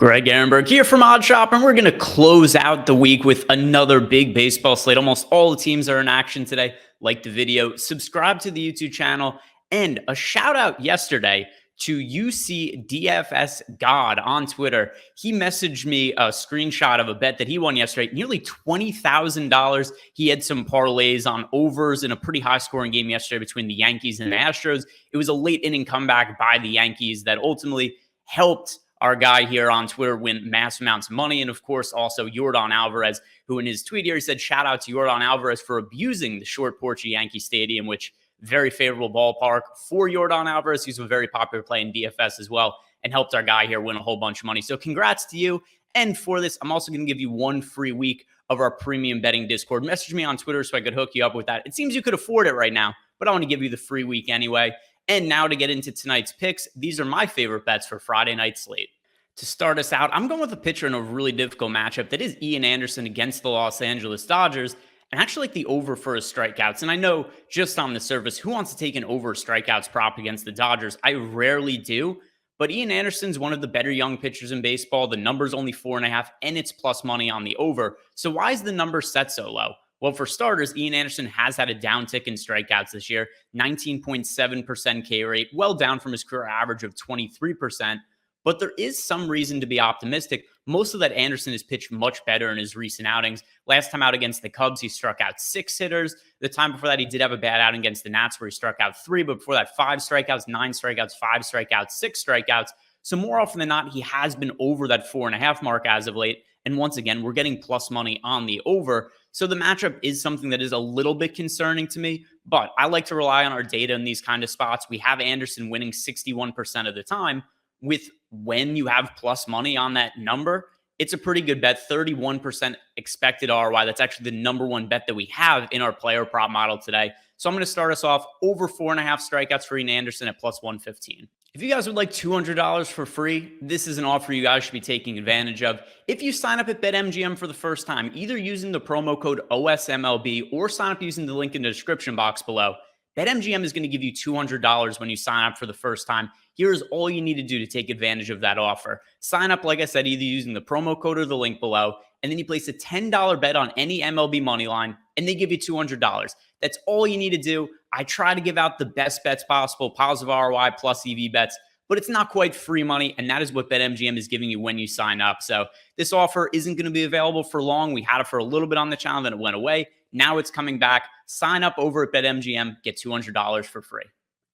Greg Ehrenberg here from Odd Shop, and we're going to close out the week with another big baseball slate. Almost all the teams are in action today. Like the video, subscribe to the YouTube channel, and a shout out yesterday to UCDFS God on Twitter. He messaged me a screenshot of a bet that he won yesterday, nearly $20,000. He had some parlays on overs in a pretty high scoring game yesterday between the Yankees and the Astros. It was a late inning comeback by the Yankees that ultimately helped our guy here on Twitter win mass amounts of money. And of course, also Yordan Alvarez, who in his tweet here, he said, shout out to Yordan Alvarez for abusing the short porch of Yankee Stadium, which very favorable ballpark for Yordan Alvarez. He's a very popular play in DFS as well and helped our guy here win a whole bunch of money. So congrats to you. And for this, I'm also going to give you one free week of our premium betting Discord. Message me on Twitter so I could hook you up with that. It seems you could afford it right now, but I want to give you the free week anyway. And now to get into tonight's picks, these are my favorite bets for Friday night slate. To start us out, I'm going with a pitcher in a really difficult matchup that is Ian Anderson against the Los Angeles Dodgers, and actually like the over for his strikeouts. And I know just on the surface, who wants to take an over strikeouts prop against the Dodgers? I rarely do, but Ian Anderson's one of the better young pitchers in baseball. The number's only 4.5, and it's plus money on the over. So why is the number set so low? Well, for starters, Ian Anderson has had a downtick in strikeouts this year, 19.7% K rate, well down from his career average of 23%. But there is some reason to be optimistic. Most of that Anderson has pitched much better in his recent outings. Last time out against the Cubs, he struck out 6 hitters. The time before that, he did have a bad outing against the Nats where he struck out 3. But before that, 5 strikeouts, 9 strikeouts, 5 strikeouts, 6 strikeouts. So more often than not, he has been over that 4.5 mark as of late. And once again, we're getting plus money on the over. So the matchup is something that is a little bit concerning to me. But I like to rely on our data in these kind of spots. We have Anderson winning 61% of the time. With when you have plus money on that number, it's a pretty good bet. 31% expected ROI. That's actually the number one bet that we have in our player prop model today. So I'm going to start us off over 4.5 strikeouts for Ian Anderson at plus 115. If you guys would like $200 for free, this is an offer you guys should be taking advantage of. If you sign up at BetMGM for the first time, either using the promo code OSMLB or sign up using the link in the description box below, BetMGM is going to give you $200 when you sign up for the first time. Here's all you need to do to take advantage of that offer. Sign up, like I said, either using the promo code or the link below, and then you place a $10 bet on any MLB money line, and they give you $200. That's all you need to do. I try to give out the best bets possible, positive ROI plus EV bets, but it's not quite free money, and that is what BetMGM is giving you when you sign up. So this offer isn't going to be available for long. We had it for a little bit on the channel, then it went away. Now it's coming back. Sign up over at BetMGM, get $200 for free.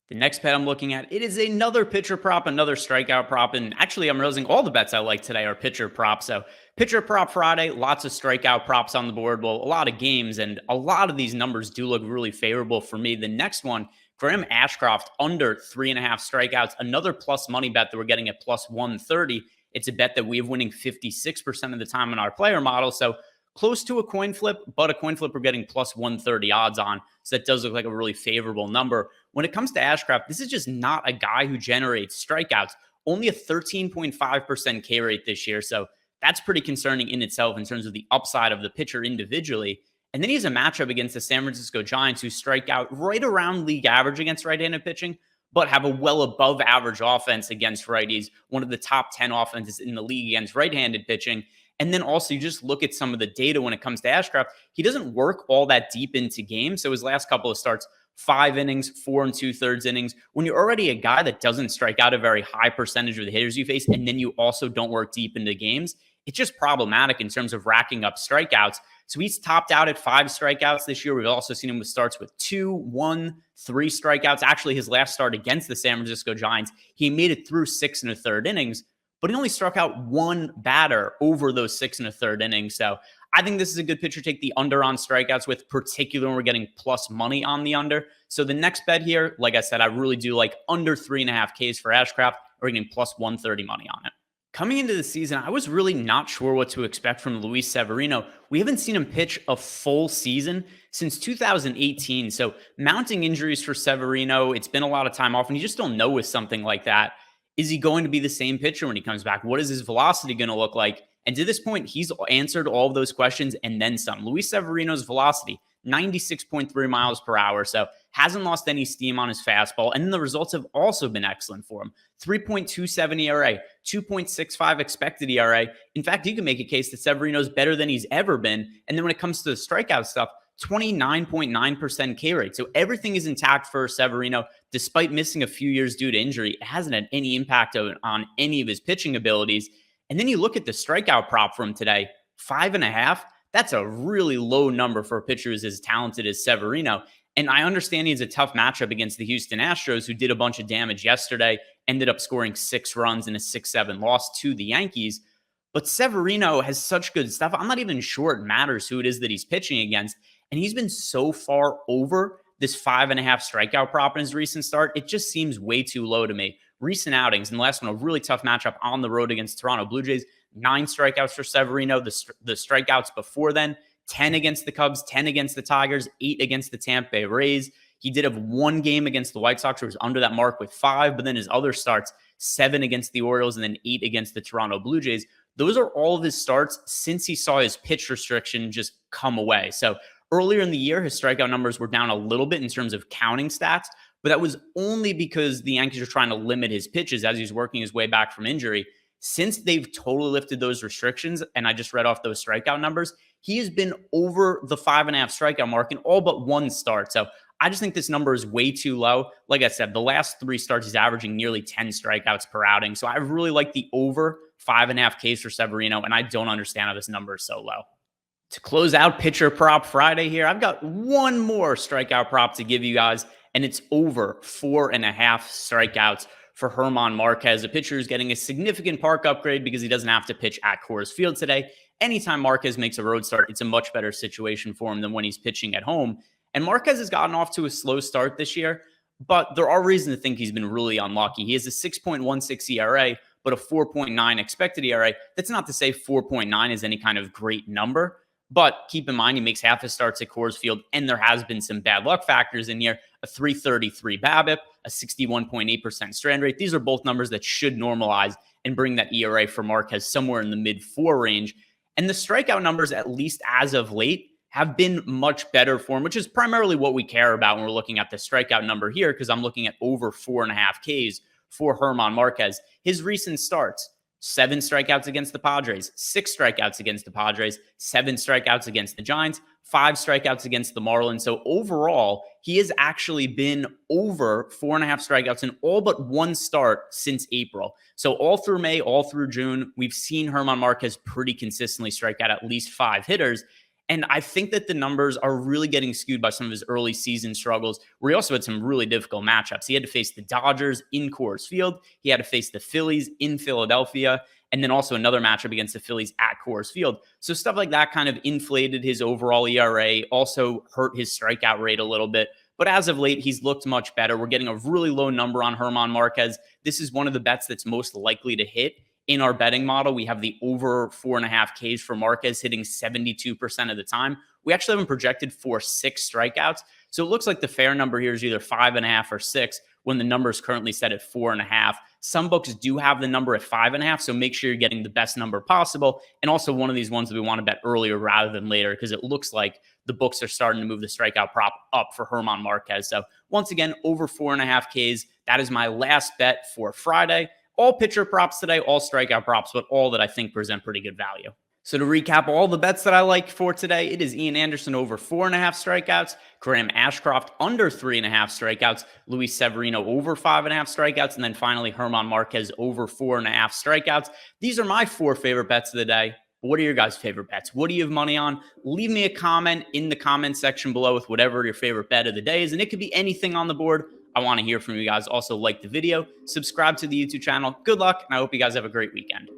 The next bet I'm looking at, it is another pitcher prop, another strikeout prop. And actually, I'm realizing all the bets I like today are pitcher props. So pitcher prop Friday, lots of strikeout props on the board. Well, a lot of games, and a lot of these numbers do look really favorable for me. The next one, Graham Ashcroft under 3.5 strikeouts, another plus money bet that we're getting at plus 130. It's a bet that we have winning 56% of the time in our player model. So close to a coin flip, but a coin flip we're getting plus 130 odds on. So that does look like a really favorable number. When it comes to Ashcroft, this is just not a guy who generates strikeouts. Only a 13.5% K rate this year. So that's pretty concerning in itself in terms of the upside of the pitcher individually. And then he has a matchup against the San Francisco Giants, who strike out right around league average against right-handed pitching, but have a well above average offense against righties, one of the top 10 offenses in the league against right-handed pitching. And then also you just look at some of the data when it comes to Ashcroft. He doesn't work all that deep into games. So his last couple of starts, 5 innings, 4 2/3 innings. When you're already a guy that doesn't strike out a very high percentage of the hitters you face, and then you also don't work deep into games, it's just problematic in terms of racking up strikeouts. So he's topped out at 5 strikeouts this year. We've also seen him with starts with 2, 1, 3 strikeouts. Actually, his last start against the San Francisco Giants, he made it through 6 1/3 innings, but he only struck out 1 batter over those 6 1/3 innings. So I think this is a good pitcher to take the under on strikeouts with, particularly when we're getting plus money on the under. So the next bet here, like I said, I really do like under 3.5 Ks for Ashcroft. We're getting plus 130 money on it. Coming into the season, I was really not sure what to expect from Luis Severino. We haven't seen him pitch a full season since 2018. So mounting injuries for Severino, it's been a lot of time off, and you just don't know with something like that. Is he going to be the same pitcher when he comes back? What is his velocity going to look like? And to this point, he's answered all of those questions and then some. Luis Severino's velocity, 96.3 miles per hour. So hasn't lost any steam on his fastball, and the results have also been excellent for him. 3.27 ERA, 2.65 expected ERA. In fact, you can make a case that Severino's better than he's ever been. And then when it comes to the strikeout stuff, 29.9% K rate. So everything is intact for Severino, despite missing a few years due to injury. It hasn't had any impact on any of his pitching abilities. And then you look at the strikeout prop from today, 5.5. That's a really low number for a pitcher who's as talented as Severino. And I understand he's a tough matchup against the Houston Astros, who did a bunch of damage yesterday, ended up scoring 6 runs in a 6-7 loss to the Yankees. But Severino has such good stuff. I'm not even sure it matters who it is that he's pitching against. And he's been so far over this 5.5 strikeout prop in his recent start. It just seems way too low to me. Recent outings, and the last one, a really tough matchup on the road against Toronto Blue Jays. 9 strikeouts for Severino. The strikeouts before then, 10 against the Cubs, 10 against the Tigers, 8 against the Tampa Bay Rays. He did have 1 game against the White Sox where he was under that mark with 5, but then his other starts, 7 against the Orioles and then 8 against the Toronto Blue Jays. Those are all of his starts since he saw his pitch restriction just come away. So earlier in the year, his strikeout numbers were down a little bit in terms of counting stats, but that was only because the Yankees are trying to limit his pitches as he's working his way back from injury. Since they've totally lifted those restrictions, and I just read off those strikeout numbers, he has been over the 5.5 strikeout mark in all but 1 start. So I just think this number is way too low. Like I said, the last 3 starts, he's averaging nearly 10 strikeouts per outing. So I really like the over 5.5 Ks for Severino, and I don't understand how this number is so low. To close out Pitcher Prop Friday here, I've got one more strikeout prop to give you guys, and it's over 4.5 strikeouts for German Marquez. A pitcher who's getting a significant park upgrade because he doesn't have to pitch at Coors Field today. Anytime Marquez makes a road start, it's a much better situation for him than when he's pitching at home. And Marquez has gotten off to a slow start this year, but there are reasons to think he's been really unlucky. He has a 6.16 ERA, but a 4.9 expected ERA. That's not to say 4.9 is any kind of great number, but keep in mind he makes half his starts at Coors Field, and there has been some bad luck factors in here. A 333 BABIP, a 61.8% strand rate. These are both numbers that should normalize and bring that ERA for Marquez somewhere in the mid-4 range. And the strikeout numbers, at least as of late, have been much better for him, which is primarily what we care about when we're looking at the strikeout number here, because I'm looking at over 4.5 Ks for German Marquez. His recent starts, 7 strikeouts against the Padres, 6 strikeouts against the Padres, 7 strikeouts against the Giants, 5 strikeouts against the Marlins. So overall, he has actually been over 4.5 strikeouts in all but 1 start since April. So all through May, all through June, we've seen German Marquez pretty consistently strike out at least 5 hitters. And I think that the numbers are really getting skewed by some of his early season struggles, where he also had some really difficult matchups. He had to face the Dodgers in Coors Field. He had to face the Phillies in Philadelphia, and then also another matchup against the Phillies at Coors Field. So stuff like that kind of inflated his overall ERA, also hurt his strikeout rate a little bit. But as of late, he's looked much better. We're getting a really low number on German Marquez. This is one of the bets that's most likely to hit. In our betting model, we have the over 4.5 Ks for Marquez hitting 72% of the time. We actually have him projected for 6 strikeouts. So it looks like the fair number here is either 5.5 or 6 when the number is currently set at 4.5. Some books do have the number at 5.5, so make sure you're getting the best number possible. And also one of these ones that we want to bet earlier rather than later, because it looks like the books are starting to move the strikeout prop up for German Marquez. So once again, over 4.5 Ks. That is my last bet for Friday. All pitcher props today, all strikeout props, but all that I think present pretty good value. So to recap all the bets that I like for today, it is Ian Anderson over 4.5 strikeouts, Graham Ashcroft under 3.5 strikeouts, Luis Severino over 5.5 strikeouts, and then finally German Marquez over 4.5 strikeouts. These are my 4 favorite bets of the day. What are your guys' favorite bets? What do you have money on? Leave me a comment in the comment section below with whatever your favorite bet of the day is, and it could be anything on the board. I want to hear from you guys. Also, like the video, subscribe to the YouTube channel. Good luck, and I hope you guys have a great weekend.